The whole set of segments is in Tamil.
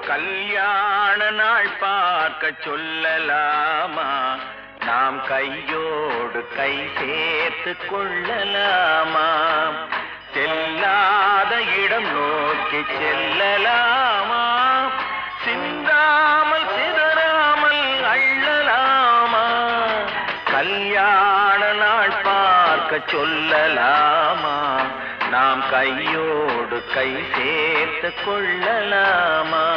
கல்யாண நாள் பார்க்க சொல்லலாமா? நாம் கையோடு கை சேர்த்து கொள்ளலாமா? செல்லாத இடம் நோக்கி செல்லலாமா? சிந்தாமல் சிதறாமல் அள்ளலாமா? கல்யாண நாள் பார்க்க சொல்லலாமா? நாம் கையோடு கை சேர்த்து கொள்ளலாமா?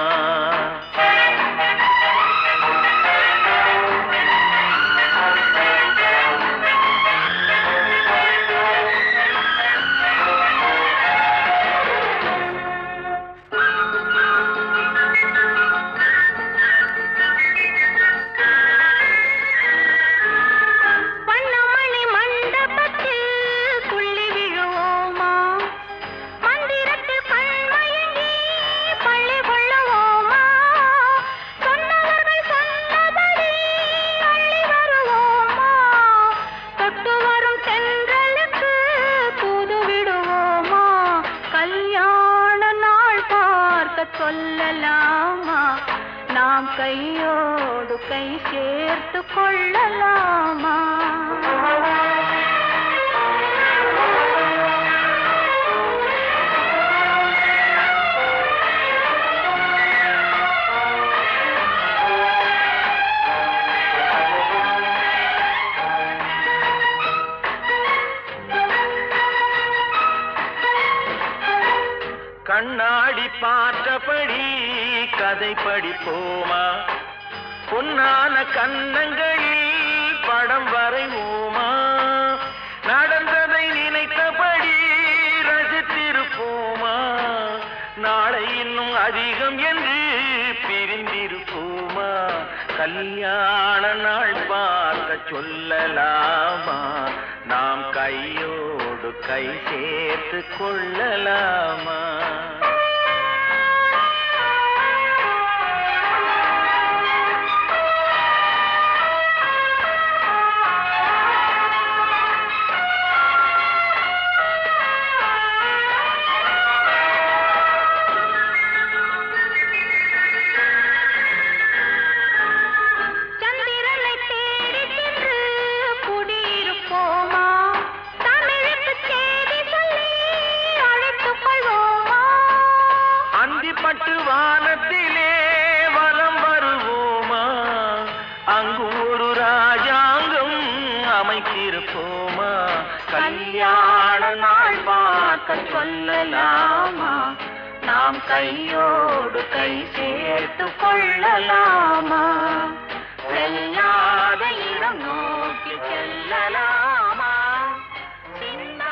சொல்லலாமா? நாம் கையோடு கை சேர்த்து கொள்ளலாமா? கண்ணாடி பார்த்தபடி கதை படிப்போமா? பொன்னான கன்னங்களில் படம் வரைவோமா? நடந்ததை நினைத்தபடி ரசித்திருப்போமா? நாளை இன்னும் அதிகம் என்று பிரிந்திருப்போமா? கல்யாண நாள் பார்க்க சொல்லலாமா? நாம் கையோடு கை சேர்த்து கொள்ளலாமா? பட்டு வானத்திலே வலம் வருவோமா? அங்கு ஒரு ராஜாங்கம் அமைத்திருப்போமா? கல்யாண நாள் பார்க்க சொல்லலாமா? நாம் கையோடு கை சேர்த்து கொள்ளலாமா? செல்லாத இடம் நோக்கி செல்லலாம்.